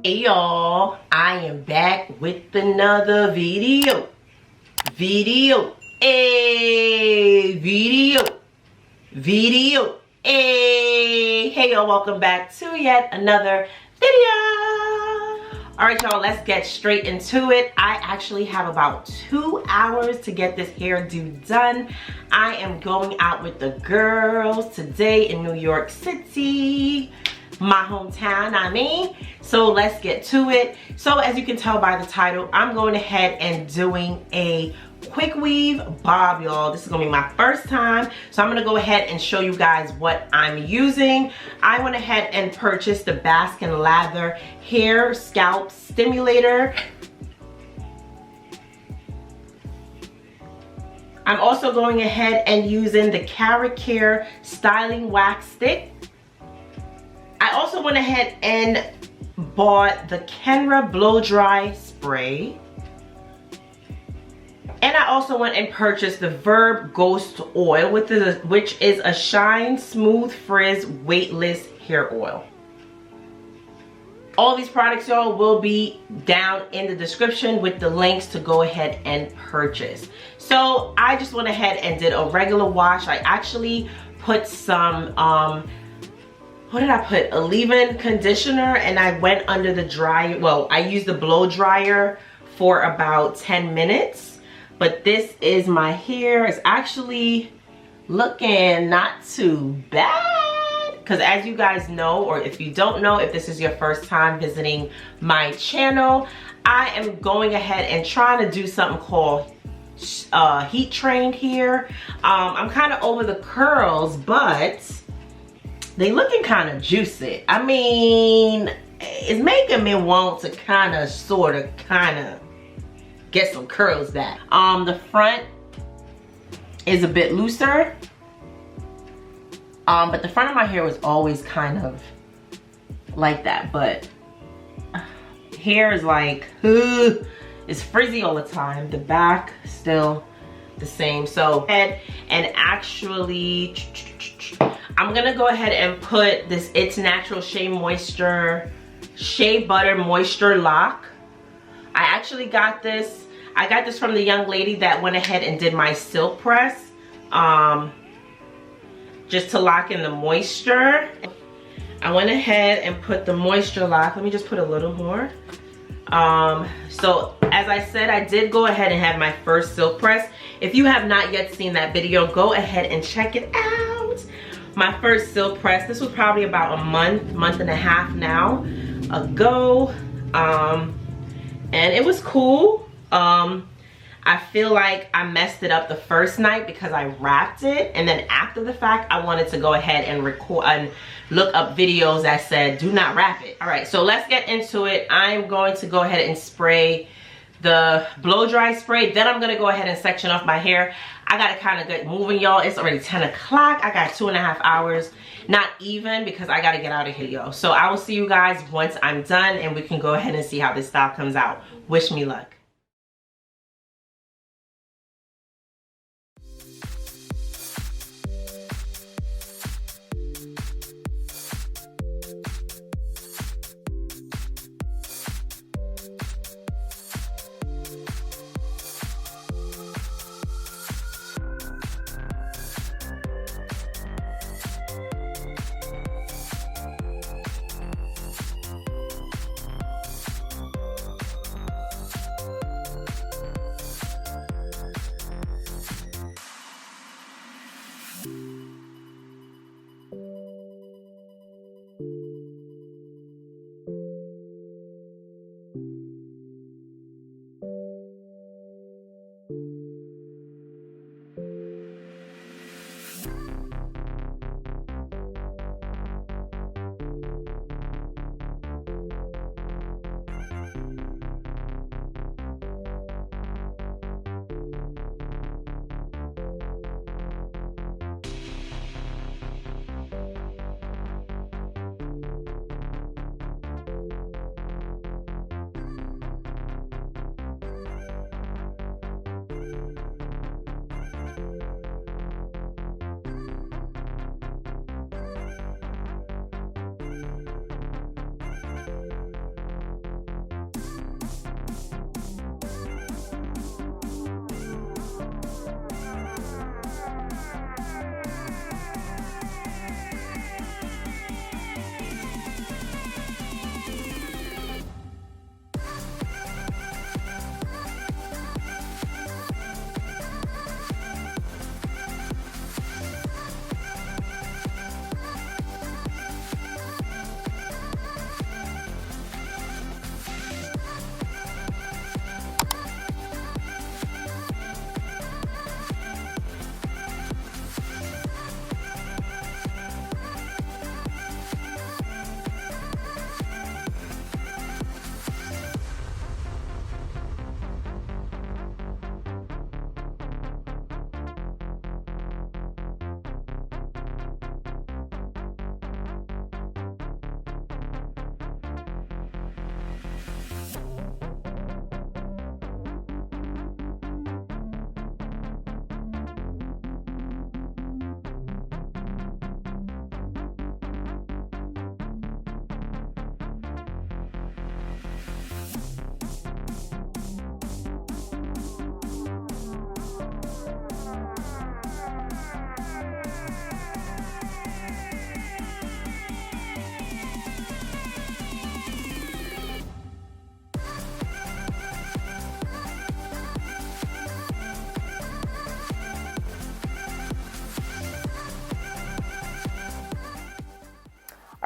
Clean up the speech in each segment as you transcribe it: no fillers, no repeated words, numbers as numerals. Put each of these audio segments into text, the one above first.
Hey y'all, I am back with another video. Hey, hey y'all, welcome back to yet another video. All right y'all, let's get straight into it. I actually have about 2 hours to get this hairdo done. I am going out with the girls today in New York City, my hometown, so let's get to it. So as you can tell by the title, I'm going ahead and doing a quick weave bob, y'all. This is gonna be my first time, so I'm gonna go ahead and show you guys what I'm using. I went ahead and purchased the Bask and Lather hair scalp stimulator. I'm also going ahead and using the Carrot Care styling wax stick. I also went ahead and bought the Kenra blow dry spray. And I also went and purchased the Verb Ghost oil, which is a shine, smooth frizz, weightless hair oil. All these products, y'all, will be down in the description with the links to go ahead and purchase. So I just went ahead and did a regular wash. I actually put some what did I put? A leave-in conditioner, and I went under the dryer. Well, I used the blow dryer for about 10 minutes. But this is my hair. It's actually looking not too bad. Because as you guys know, or if you don't know, if this is your first time visiting my channel, I am going ahead and trying to do something called heat trained here. I'm kind of over the curls, but they looking kind of juicy. I mean, it's making me want to kind of get some curls back. The front is a bit looser, but the front of my hair was always kind of like that, but hair is like it's frizzy all the time. The back still the same. So and actually I'm gonna go ahead and put this It's Natural Shea Butter Moisture Lock. I actually got this. I got this from the young lady that went ahead and did my silk press, just to lock in the moisture. I went ahead and put the moisture lock. Let me just put a little more. So as I said, I did go ahead and have my first silk press. If you have not yet seen that video, go ahead and check it out. My first silk press. This was probably about a month and a half now ago. And it was cool. I feel like I messed it up the first night because I wrapped it, and then after the fact I wanted to go ahead and record and look up videos that said do not wrap it. All right, so let's get into it. I'm going to go ahead and spray the blow dry spray. Then I'm gonna go ahead and section off my hair. I gotta kind of get moving, y'all. It's already 10 o'clock. I got 2.5 hours, not even, because I gotta get out of here, y'all. So I will see you guys once I'm done, and we can go ahead and see how this style comes out. Wish me luck.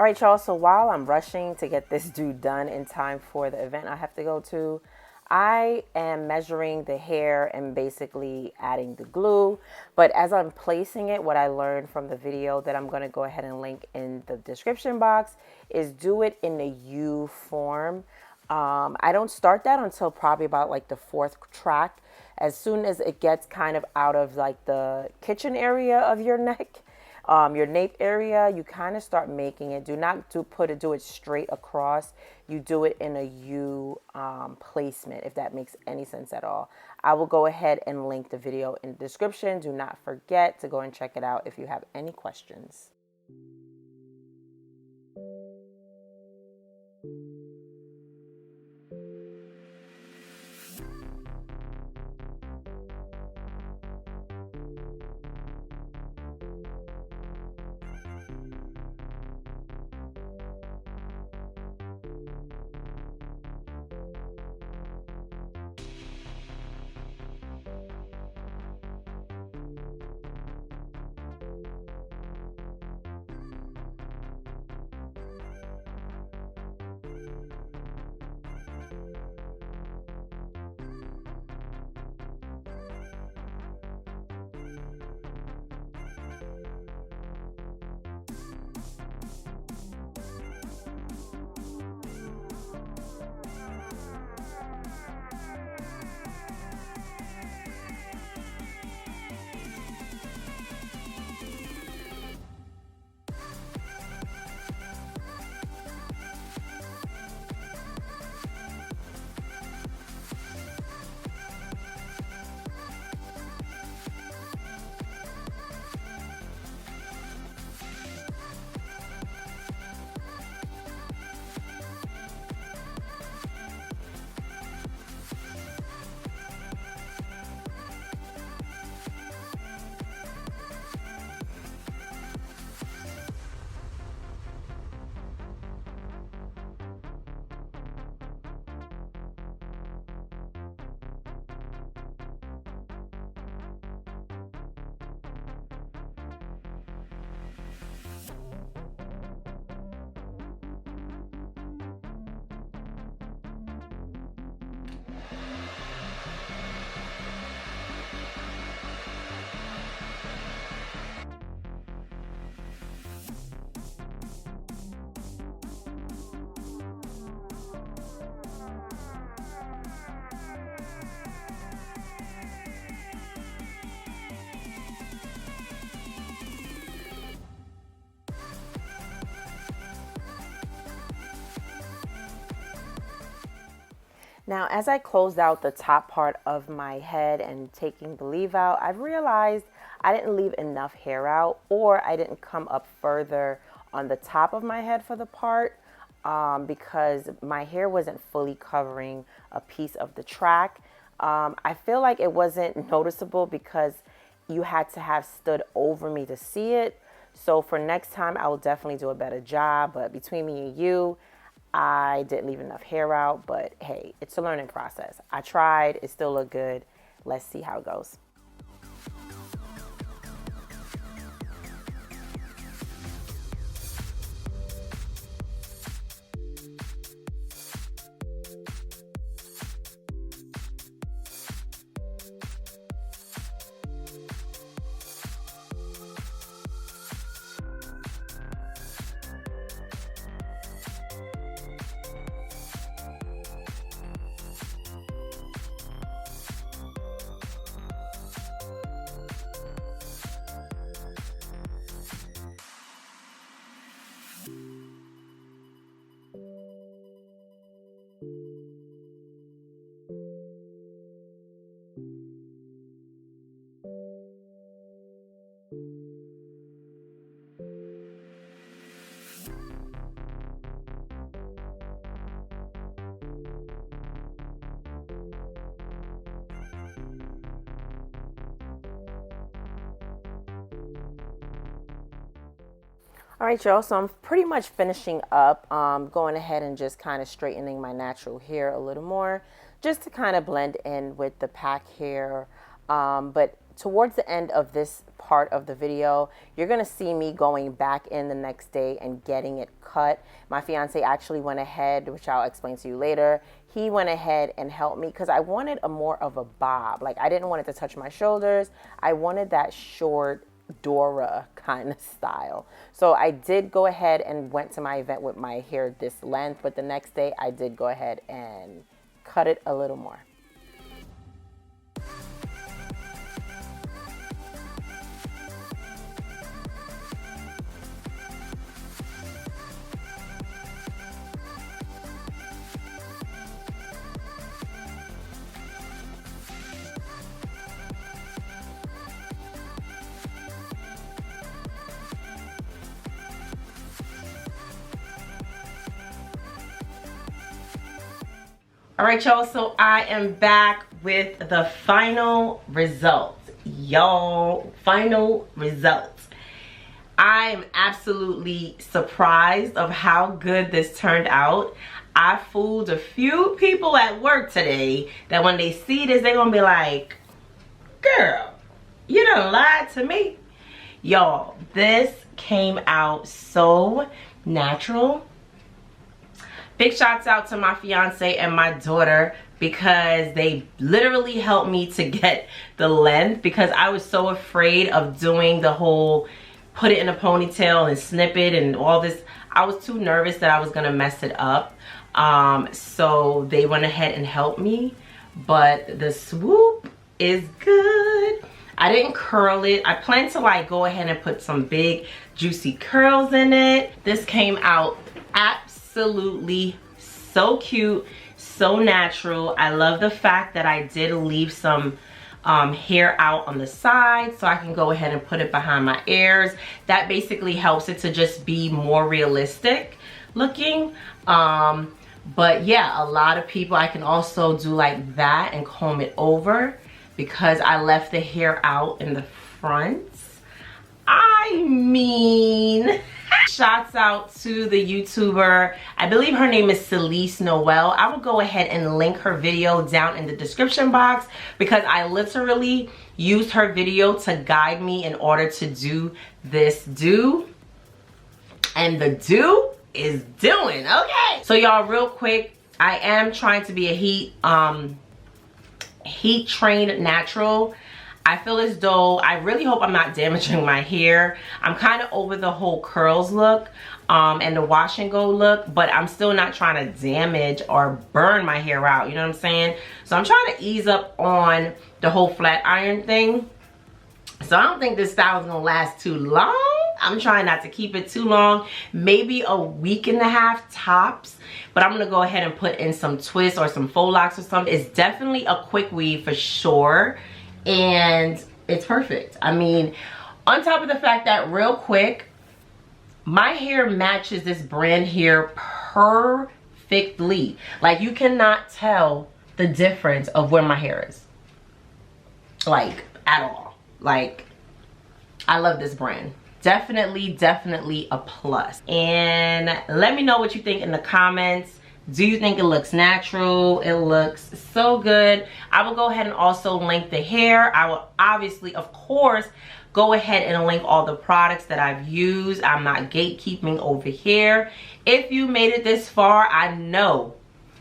All right, y'all, so while I'm rushing to get this dude done in time for the event I have to go to, I am measuring the hair and basically adding the glue. But as I'm placing it, what I learned from the video that I'm going to go ahead and link in the description box is do it in the U form. I don't start that until probably about like the fourth track. As soon as it gets kind of out of like the kitchen area of your neck, your nape area, you kind of start making it. Do not do it straight across. You do it in a U placement, if that makes any sense at all. I will go ahead and link the video in the description. Do not forget to go and check it out if you have any questions. Now, as I closed out the top part of my head and taking the leave out, I've realized I didn't leave enough hair out, or I didn't come up further on the top of my head for the part because my hair wasn't fully covering a piece of the track. I feel like it wasn't noticeable because you had to have stood over me to see it. So for next time, I will definitely do a better job. But between me and you, I didn't leave enough hair out, but hey, it's a learning process. I tried, it still looked good. Let's see how it goes. All right, y'all, so I'm pretty much finishing up, going ahead and just kind of straightening my natural hair a little more, just to kind of blend in with the pack hair. But towards the end of this part, part of the video, you're gonna see me going back in the next day and getting it cut. My fiance actually went ahead, which I'll explain to you later. He went ahead and helped me because I wanted a more of a bob. Like, I didn't want it to touch my shoulders. I wanted that short Dora kind of style. So I did go ahead and went to my event with my hair this length, but the next day I did go ahead and cut it a little more. All right, y'all, so I am back with the final results. Y'all, final results. I am absolutely surprised of how good this turned out. I fooled a few people at work today that when they see this, they're gonna be like, girl, you done lied to me. Y'all, this came out so natural. Big shouts out to my fiance and my daughter because they literally helped me to get the length, because I was so afraid of doing the whole put it in a ponytail and snip it and all this. I was too nervous that I was gonna mess it up. So they went ahead and helped me, but the swoop is good. I didn't curl it. I plan to like go ahead and put some big juicy curls in it. This came out absolutely so cute, so natural. I love the fact that I did leave some hair out on the side so I can go ahead and put it behind my ears. That basically helps it to just be more realistic looking. But yeah, a lot of people, I can also do like that and comb it over because I left the hair out in the front. I mean, shouts out to the YouTuber, I believe her name is Celeste Noel. I will go ahead and link her video down in the description box because I literally used her video to guide me in order to do this do. And the do is doing, okay. So y'all, real quick, I am trying to be a heat trained natural. I feel as though, I really hope I'm not damaging my hair. I'm kind of over the whole curls look and the wash and go look, but I'm still not trying to damage or burn my hair out, you know what I'm saying? So I'm trying to ease up on the whole flat iron thing. So I don't think this style is gonna last too long. I'm trying not to keep it too long, maybe a week and a half tops, but I'm gonna go ahead and put in some twists or some faux locks or something. It's definitely a quick weave for sure. And it's perfect. I mean, on top of the fact that, real quick, my hair matches this brand here perfectly. Like, you cannot tell the difference of where my hair is, like, at all. Like, I love this brand. Definitely a plus. And let me know what you think in the comments. Do you think it looks natural? It looks so good. I will go ahead and also link the hair. I will obviously, of course, go ahead and link all the products that I've used. I'm not gatekeeping over here. If you made it this far, I know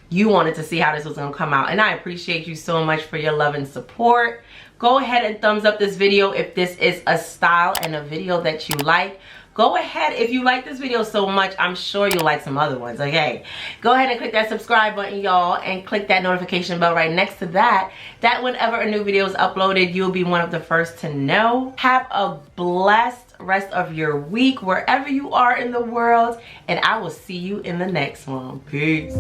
you wanted to see how this was gonna come out, and I appreciate you so much for your love and support. Go ahead and thumbs up this video if this is a style and a video that you like. Go ahead, if you like this video so much, I'm sure you'll like some other ones, okay? Go ahead and click that subscribe button, y'all, and click that notification bell right next to that. That whenever a new video is uploaded, you'll be one of the first to know. Have a blessed rest of your week, wherever you are in the world, and I will see you in the next one. Peace.